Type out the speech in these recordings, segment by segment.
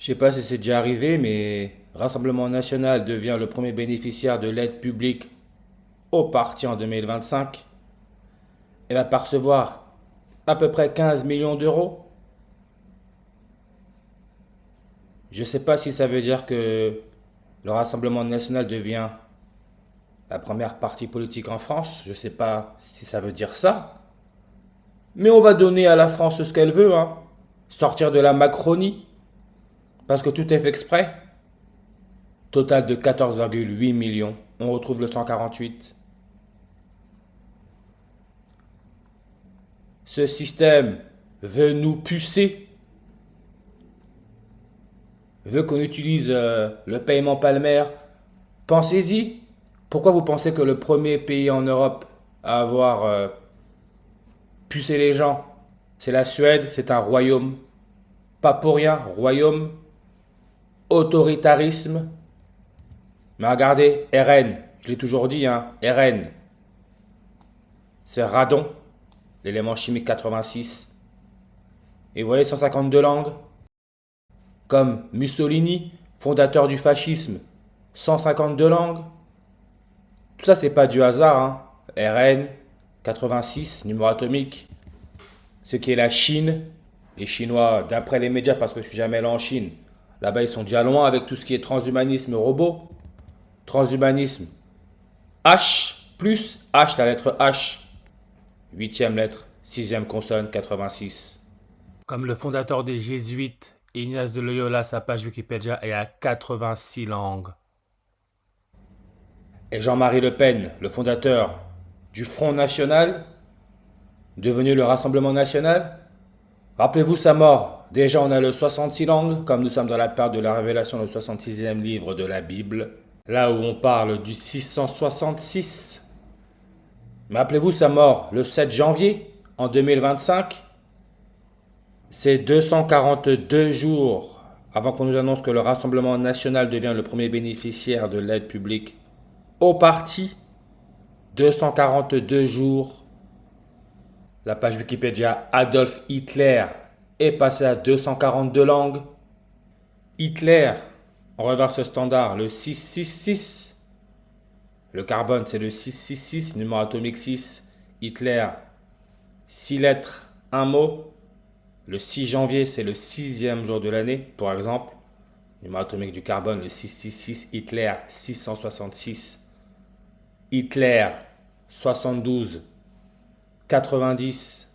Je sais pas si c'est déjà arrivé, mais Rassemblement National devient le premier bénéficiaire de l'aide publique au parti en 2025. Elle va percevoir à peu près 15 millions d'euros. Je sais pas si ça veut dire que le Rassemblement National devient la première partie politique en France. Je sais pas si ça veut dire ça. Mais on va donner à la France ce qu'elle veut, hein. Sortir de la Macronie, parce que tout est fait exprès. Total de 14,8 millions. On retrouve le 148. Ce système veut nous pucer, veut qu'on utilise le paiement palmaire. Pensez-y. Pourquoi vous pensez que le premier pays en Europe à avoir pucé les gens, c'est la Suède, c'est un royaume. Pas pour rien, royaume, autoritarisme. Mais regardez, RN, je l'ai toujours dit, hein, RN, c'est radon, l'élément chimique 86. Et vous voyez 152 langues, comme Mussolini, fondateur du fascisme, 152 langues. Tout ça, c'est pas du hasard, hein. RN, 86, numéro atomique. Ce qui est la Chine, les Chinois, d'après les médias, parce que je suis jamais allé en Chine, là-bas ils sont déjà loin avec tout ce qui est transhumanisme robot. Transhumanisme, H plus H, la lettre H. Huitième lettre, sixième consonne, 86. Comme le fondateur des Jésuites, Ignace de Loyola, sa page Wikipédia est à 86 langues. Et Jean-Marie Le Pen, le fondateur du Front National, devenu le Rassemblement National. Rappelez-vous sa mort. Déjà, on a le 66 langues, comme nous sommes dans la période de la révélation, le 66e livre de la Bible. Là où on parle du 666. Mais rappelez-vous sa mort le 7 janvier en 2025. C'est 242 jours avant qu'on nous annonce que le Rassemblement National devient le premier bénéficiaire de l'aide publique au parti. 242 jours. La page Wikipédia Adolf Hitler est passée à 242 langues. Hitler, on reverse ce standard, le 666. Le carbone, c'est le 666, numéro atomique 6. Hitler, 6 lettres, un mot. Le 6 janvier, c'est le sixième jour de l'année, par exemple. Numéro atomique du carbone, le 666. Hitler, 666. Hitler, 72. 90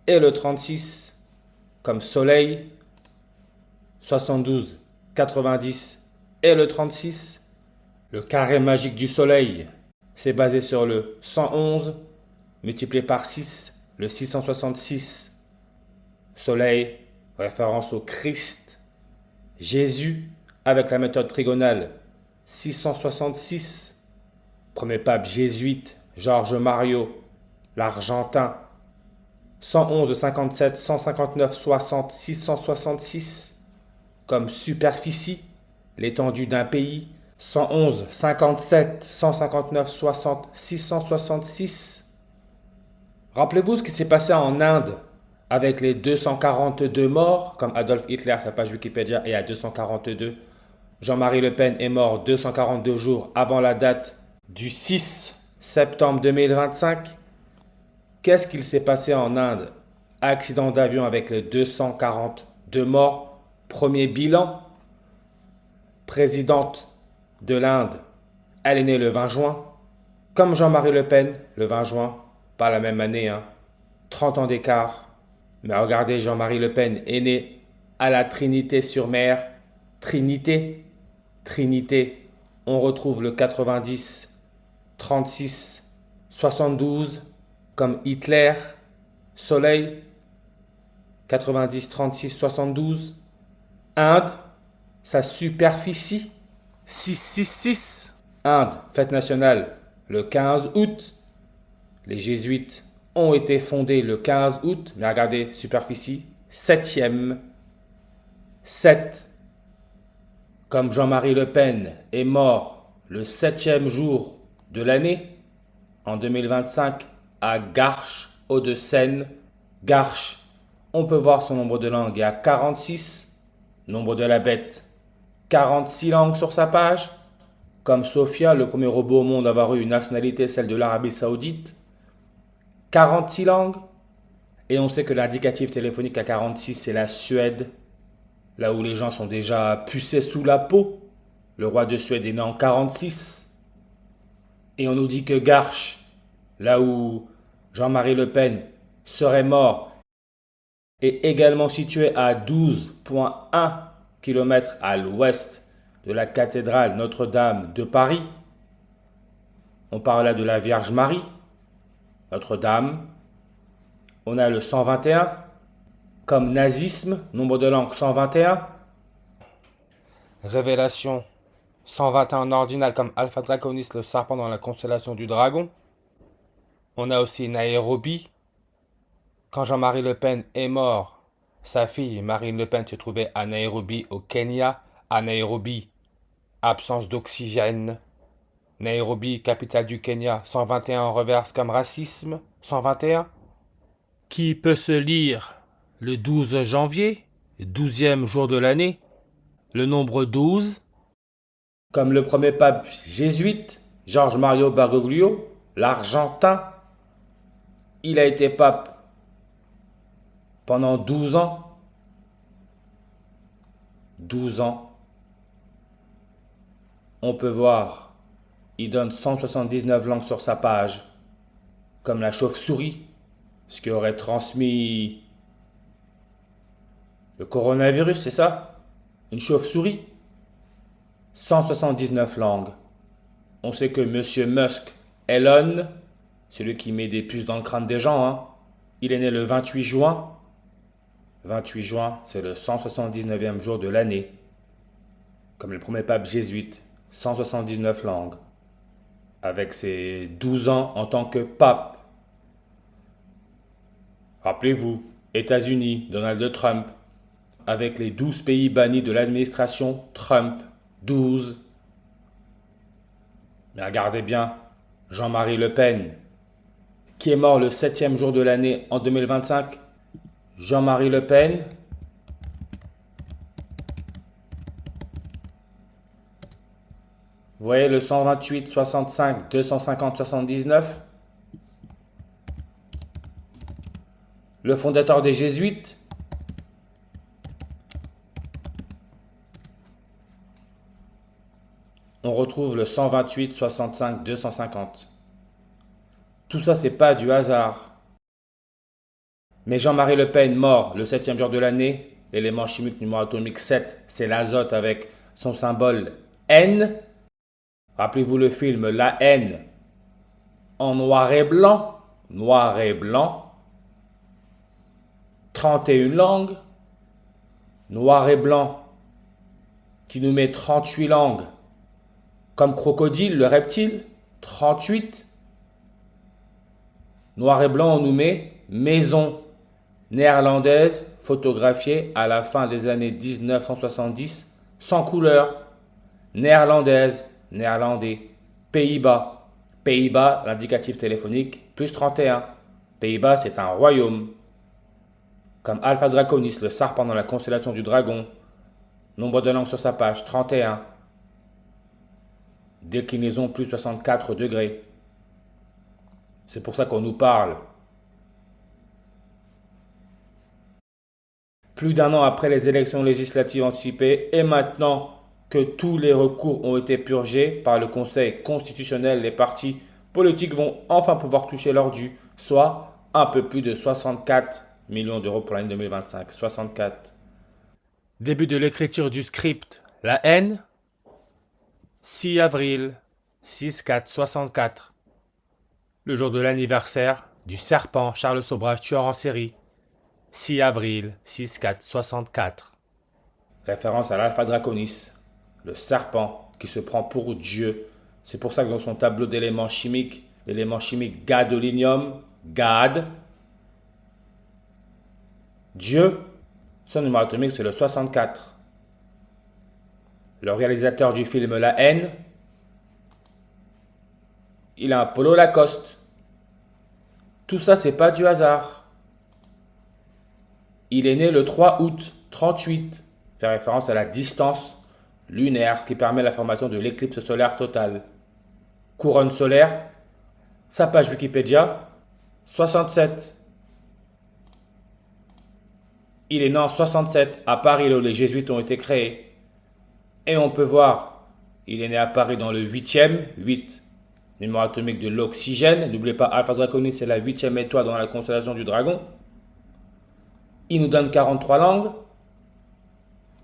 et le 36 comme soleil, 72, 90 et le 36. Le carré magique du soleil, c'est basé sur le 111 multiplié par 6, le 666. Soleil, référence au Christ, Jésus avec la méthode trigonale, 666. Premier pape jésuite, Georges Mario, l'Argentin, 111, 57, 159, 60, 666. Comme superficie, l'étendue d'un pays, 111, 57, 159, 60, 666. Rappelez-vous ce qui s'est passé en Inde avec les 242 morts, comme Adolf Hitler, sa page Wikipédia est à 242. Jean-Marie Le Pen est mort 242 jours avant la date du 6 septembre 2025. Qu'est-ce qu'il s'est passé en Inde? Accident d'avion avec les 242 morts. Premier bilan. Présidente de l'Inde, elle est née le 20 juin. Comme Jean-Marie Le Pen, le 20 juin. Pas la même année, hein. 30 ans d'écart. Mais regardez, Jean-Marie Le Pen est né à la Trinité-sur-Mer. Trinité. Trinité. On retrouve le 90, 36, 72. Comme Hitler, Soleil, 90, 36, 72. Inde, sa superficie, 666. Inde, fête nationale, le 15 août. Les jésuites ont été fondés le 15 août. Mais regardez, superficie, septième. 7. Comme Jean-Marie Le Pen est mort le septième jour de l'année, en 2025, à Garches, Hauts-de-Seine. Garches, on peut voir son nombre de langues, il y a 46. Nombre de la bête, 46 langues sur sa page. Comme Sophia, le premier robot au monde à avoir eu une nationalité, celle de l'Arabie Saoudite. 46 langues. Et on sait que l'indicatif téléphonique à 46, c'est la Suède, là où les gens sont déjà pucés sous la peau. Le roi de Suède est né en 46. Et on nous dit que Garches, là où Jean-Marie Le Pen serait mort, est également situé à 12,1 km à l'ouest de la cathédrale Notre-Dame de Paris. On parle là de la Vierge Marie, Notre-Dame. On a le 121, comme nazisme, nombre de langues 121. Révélation 121 en ordinal comme Alpha Draconis, le serpent dans la constellation du dragon. On a aussi Nairobi. Quand Jean-Marie Le Pen est mort, sa fille Marine Le Pen se trouvait à Nairobi au Kenya. À Nairobi, absence d'oxygène. Nairobi, capitale du Kenya, 121 en reverse comme racisme, 121. Qui peut se lire le 12 janvier, 12e jour de l'année, le nombre 12, comme le premier pape jésuite, Georges Mario Bergoglio, l'Argentin. Il a été pape pendant 12 ans. 12 ans. On peut voir, il donne 179 langues sur sa page, comme la chauve-souris, ce qui aurait transmis le coronavirus, c'est ça? Une chauve-souris? 179 langues. On sait que Monsieur Musk, Elon, celui qui met des puces dans le crâne des gens, hein, il est né le 28 juin. 28 juin, c'est le 179e jour de l'année. Comme le premier pape jésuite, 179 langues. Avec ses 12 ans en tant que pape. Rappelez-vous, États-Unis, Donald Trump, avec les 12 pays bannis de l'administration Trump, 12. Mais regardez bien, Jean-Marie Le Pen, qui est mort le 7e jour de l'année en 2025. Jean-Marie Le Pen, vous voyez le 128, 65, 250, 79. Le fondateur des Jésuites. On retrouve le 128, 65, 250. Tout ça, c'est pas du hasard. Mais Jean-Marie Le Pen, mort le 7e jour de l'année, l'élément chimique numéro atomique 7, c'est l'azote avec son symbole N. Rappelez-vous le film La haine en noir et blanc. Noir et blanc. 31 langues. Noir et blanc qui nous met 38 langues. Comme crocodile, le reptile, 38. Noir et blanc, on nous met maison néerlandaise photographiée à la fin des années 1970 sans couleur. Néerlandaise, néerlandais. Pays-Bas. Pays-Bas, l'indicatif téléphonique, plus 31. Pays-Bas, c'est un royaume. Comme Alpha Draconis, le serpent dans la constellation du dragon. Nombre de langues sur sa page, 31. Déclinaison plus 64 degrés. C'est pour ça qu'on nous parle. Plus d'un an après les élections législatives anticipées et maintenant que tous les recours ont été purgés par le Conseil constitutionnel, les partis politiques vont enfin pouvoir toucher leur dû, soit un peu plus de 64 millions d'euros pour l'année 2025. 64. Début de l'écriture du script. La haine. 6 avril. 6-4-64. Le jour de l'anniversaire du serpent Charles Sobrage, tueur en série. 6 avril 6-4-64. Référence à l'Alpha Draconis, le serpent qui se prend pour Dieu. C'est pour ça que dans son tableau d'éléments chimiques, l'élément chimique gadolinium, Gad, Dieu, son numéro atomique c'est le 64. Le réalisateur du film La haine, il a un polo Lacoste. Tout ça, c'est pas du hasard. Il est né le 3 août 38. fait référence à la distance lunaire, ce qui permet la formation de l'éclipse solaire totale. Couronne solaire, sa page Wikipédia, 67. Il est né en 67 à Paris, là où les jésuites ont été créés. Et on peut voir, il est né à Paris dans le 8e, 8, numéro atomique de l'oxygène. N'oubliez pas, Alpha Draconis, c'est la 8e étoile dans la constellation du dragon. Il nous donne 43 langues,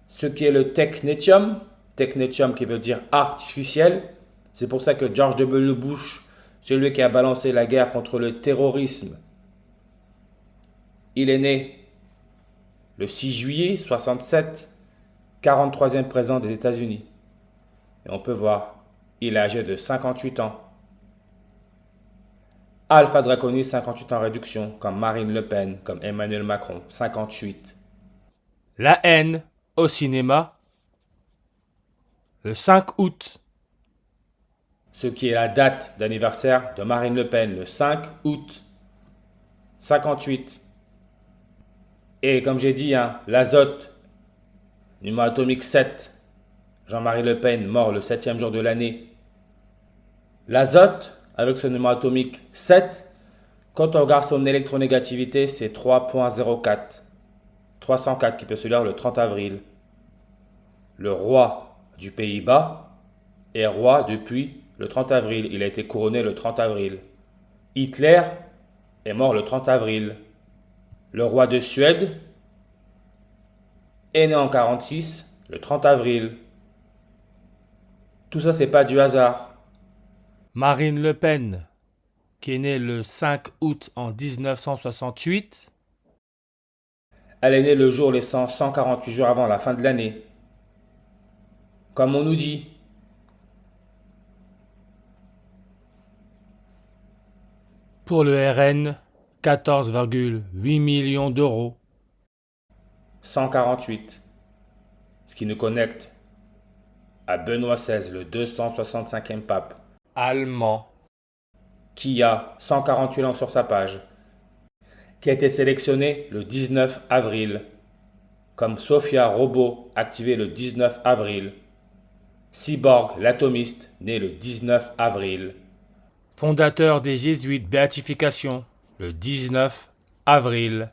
ce qui est le technétium. Technétium qui veut dire artificiel. C'est pour ça que George W. Bush, celui qui a balancé la guerre contre le terrorisme, il est né le 6 juillet 67, 43e président des États-Unis. Et on peut voir, il est âgé de 58 ans. Alpha Draconis, 58 ans en réduction, comme Marine Le Pen, comme Emmanuel Macron, 58. La haine au cinéma, le 5 août. Ce qui est la date d'anniversaire de Marine Le Pen, le 5 août 58. Et comme j'ai dit, l'azote, numéro atomique 7, Jean-Marie Le Pen, mort le 7e jour de l'année. L'azote, avec ce numéro atomique 7, quand on regarde son électronégativité, c'est 3.04. 304 qui peut se lire le 30 avril. Le roi du Pays-Bas est roi depuis le 30 avril. Il a été couronné le 30 avril. Hitler est mort le 30 avril. Le roi de Suède est né en 46, le 30 avril. Tout ça, c'est pas du hasard. Marine Le Pen, qui est née le 5 août en 1968, elle est née le jour laissant 148 jours avant la fin de l'année. Comme on nous dit. Pour le RN, 14,8 millions d'euros. 148. Ce qui nous connecte à Benoît XVI, le 265e pape allemand, qui a 148 langues sur sa page, qui a été sélectionné le 19 avril, comme Sophia Robot, activé le 19 avril, Cyborg, l'atomiste, né le 19 avril, fondateur des Jésuites, béatification, le 19 avril,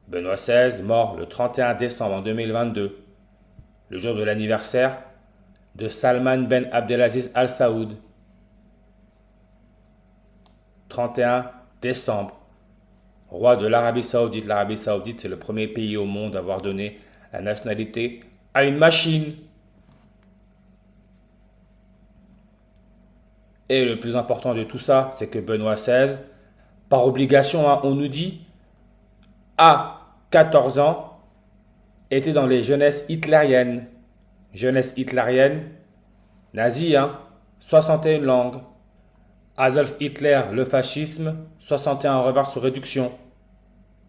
Benoît XVI, mort le 31 décembre en 2022, le jour de l'anniversaire de Salman Ben Abdelaziz Al Saoud, 31 décembre, roi de l'Arabie Saoudite. L'Arabie Saoudite, c'est le premier pays au monde à avoir donné la nationalité à une machine. Et le plus important de tout ça, c'est que Benoît XVI, par obligation, on nous dit, à 14 ans, était dans les jeunesses hitlériennes. Jeunesse hitlérienne, nazie, 61 langues. Adolf Hitler, le fascisme, 61 en reverse sur réduction.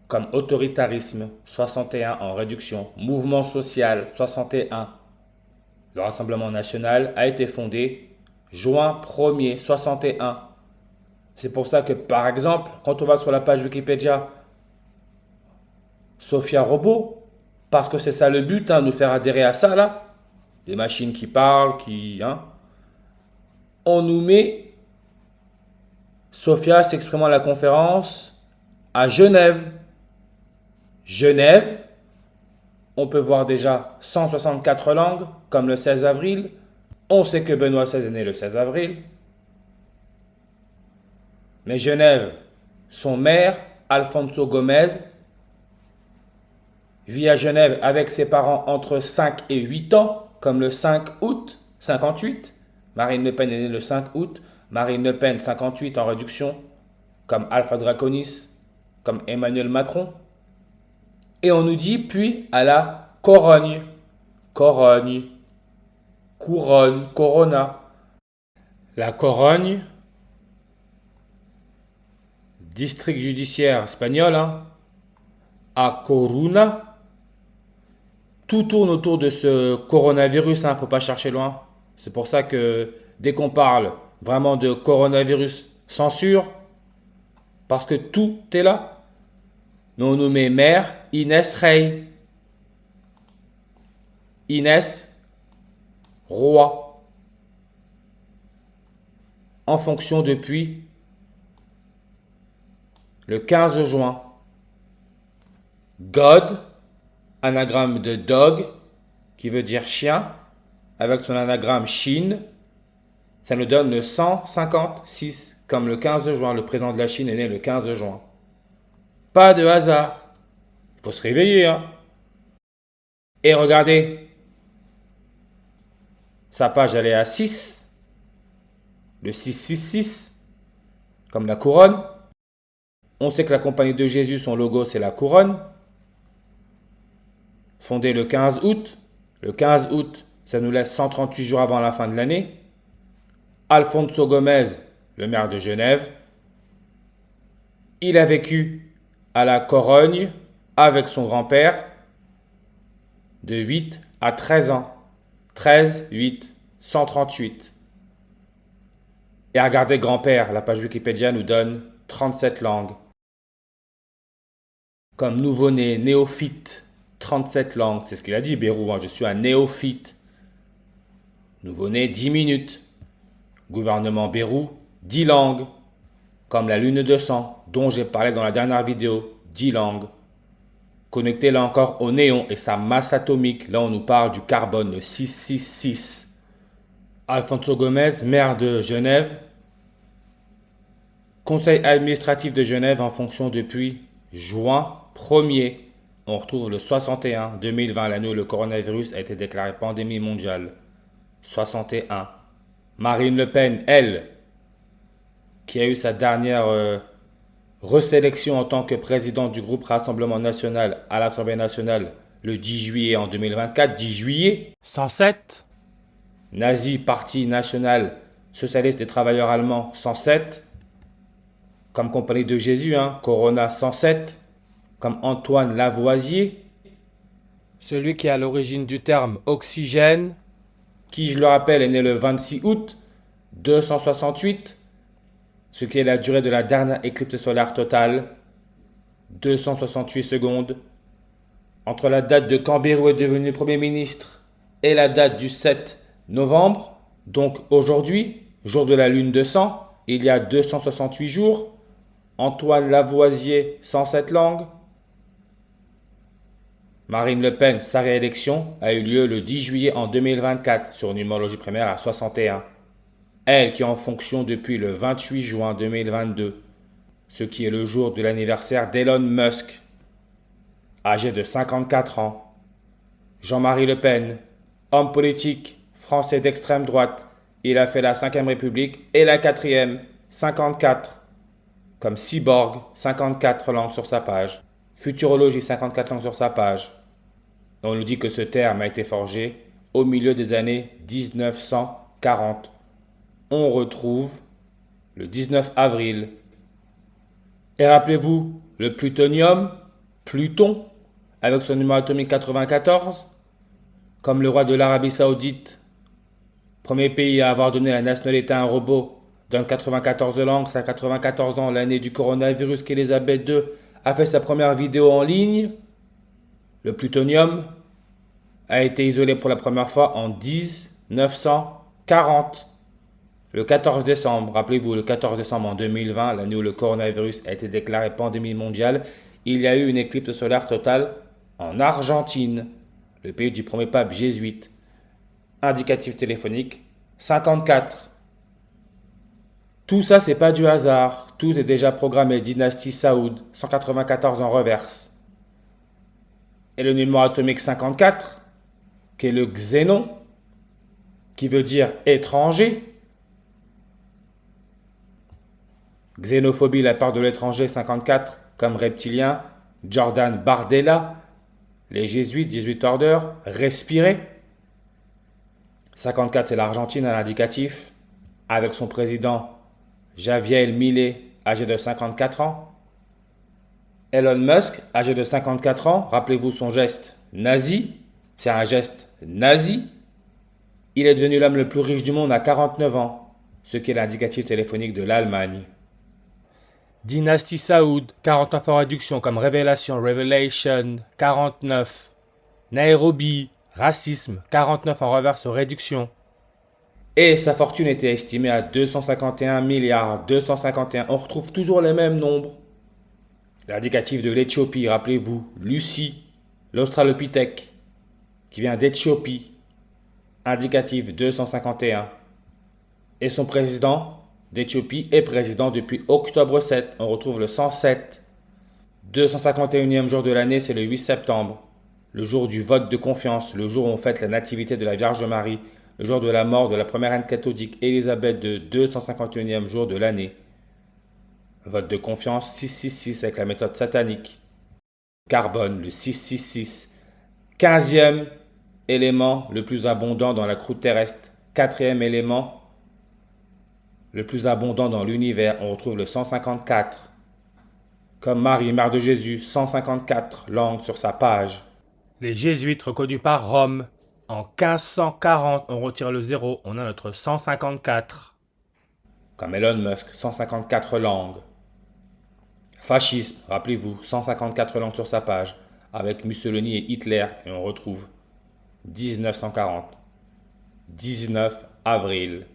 Comme autoritarisme, 61 en réduction. Mouvement social, 61. Le Rassemblement national a été fondé juin 1er, 61. C'est pour ça que, par exemple, quand on va sur la page Wikipédia, Sophia Robot, parce que c'est ça le but, nous faire adhérer à ça, là. Des machines qui parlent, on nous met Sophia s'exprimant à la conférence à Genève. Genève, on peut voir déjà 164 langues, comme le 16 avril. On sait que Benoît XVI est né le 16 avril. Mais Genève, son maire, Alfonso Gomez, vit à Genève avec ses parents entre 5 et 8 ans, comme le 5 août 58. Marine Le Pen est née le 5 août. Marine Le Pen, 58 en réduction, comme Alpha Draconis, comme Emmanuel Macron. Et on nous dit, puis à la Corogne, Corogne, Couronne, Corona. La Corogne, district judiciaire espagnol, à Coruna. Tout tourne autour de ce coronavirus, faut pas chercher loin. C'est pour ça que dès qu'on parle vraiment de coronavirus, censure, parce que tout est là. Mais on nous met mère Inès Rey. Inès, roi. En fonction depuis le 15 juin. God, anagramme de dog, qui veut dire chien, avec son anagramme Chine, ça nous donne le 156, comme le 15 juin. Le président de la Chine est né le 15 juin. Pas de hasard. Il faut se réveiller, hein. Et regardez, sa page elle est à 6, le 666, comme la couronne. On sait que la compagnie de Jésus, son logo c'est la couronne. Fondée le 15 août. Le 15 août, ça nous laisse 138 jours avant la fin de l'année. Alfonso Gomez, le maire de Genève. Il a vécu à la Corogne avec son grand-père de 8 à 13 ans. 13, 8, 138. Et regardez grand-père, la page Wikipédia nous donne 37 langues. Comme nouveau-né, néophyte, 37 langues. C'est ce qu'il a dit, Bérou, hein, je suis un néophyte. Nouveau-né, 10 minutes. Gouvernement Bérou, 10 langues. Comme la lune de sang, dont j'ai parlé dans la dernière vidéo, 10 langues. Connecté là encore au néon et sa masse atomique, là on nous parle du carbone, le 666. Alfonso Gomez, maire de Genève. Conseil administratif de Genève en fonction depuis juin 1er. On retrouve le 61 2020, l'année où le coronavirus a été déclaré pandémie mondiale. 61. Marine Le Pen, elle, qui a eu sa dernière resélection en tant que présidente du groupe Rassemblement National à l'Assemblée nationale le 10 juillet en 2024. 10 juillet. 107. Nazi, Parti national socialiste des travailleurs allemands, 107. Comme Compagnie de Jésus, hein, Corona 107. Comme Antoine Lavoisier, celui qui est à l'origine du terme oxygène, qui, je le rappelle, est né le 26 août 268, ce qui est la durée de la dernière éclipse solaire totale, 268 secondes. Entre la date de quand Bayrou est devenu Premier ministre et la date du 7 novembre, donc aujourd'hui, jour de la lune de sang, il y a 268 jours. Antoine Lavoisier, 107 langues. Marine Le Pen, sa réélection a eu lieu le 10 juillet en 2024 sur une numérologie primaire à 61. Elle qui est en fonction depuis le 28 juin 2022, ce qui est le jour de l'anniversaire d'Elon Musk, âgé de 54 ans. Jean-Marie Le Pen, homme politique français d'extrême droite, il a fait la 5e République et la 4e, 54. Comme cyborg, 54 langues sur sa page. Futurologie, 54 langues sur sa page. On nous dit que ce terme a été forgé au milieu des années 1940. On retrouve le 19 avril. Et rappelez-vous, le plutonium, Pluton, avec son numéro atomique 94, comme le roi de l'Arabie Saoudite, premier pays à avoir donné la nationalité à un robot, donne 94 langues, c'est à 94 ans, l'année du coronavirus qu'Elisabeth II a fait sa première vidéo en ligne. Le plutonium a été isolé pour la première fois en 1940. Le 14 décembre, rappelez-vous, le 14 décembre en 2020, l'année où le coronavirus a été déclaré pandémie mondiale, il y a eu une éclipse solaire totale en Argentine, le pays du premier pape jésuite. Indicatif téléphonique 54. Tout ça, c'est pas du hasard. Tout est déjà programmé. Dynastie Saoud, 194 en reverse. Et le numéro atomique 54, qui est le xénon, qui veut dire étranger. Xénophobie, la part de l'étranger, 54, comme reptilien. Jordan Bardella, les jésuites, 18 Order, respirer. 54, c'est l'Argentine à l'indicatif, avec son président Javier Milei, âgé de 54 ans. Elon Musk, âgé de 54 ans, rappelez-vous son geste nazi, c'est un geste nazi. Il est devenu l'homme le plus riche du monde à 49 ans, ce qui est l'indicatif téléphonique de l'Allemagne. Dynastie Saoud, 49 en réduction comme révélation, Revelation, 49. Nairobi, Racisme, 49 en reverse réduction. Et sa fortune était estimée à 251 milliards 251. On retrouve toujours les mêmes nombres. L'indicatif de l'Éthiopie, rappelez-vous, Lucie, l'Australopithèque, qui vient d'Éthiopie, indicatif 251. Et son président d'Éthiopie est président depuis octobre 7. On retrouve le 107. 251e jour de l'année, c'est le 8 septembre. Le jour du vote de confiance, le jour où on fête la nativité de la Vierge Marie, le jour de la mort de la première reine catholique Élisabeth de 251e jour de l'année. Vote de confiance 666 avec la méthode satanique. Carbone, le 666. 15e élément le plus abondant dans la croûte terrestre. 4e élément le plus abondant dans l'univers. On retrouve le 154. Comme Marie, mère de Jésus, 154 langues sur sa page. Les jésuites reconnus par Rome. En 1540, on retire le 0, on a notre 154. Comme Elon Musk, 154 langues. Fascisme, rappelez-vous, 154 langues sur sa page, avec Mussolini et Hitler, et on retrouve 1940. 19 avril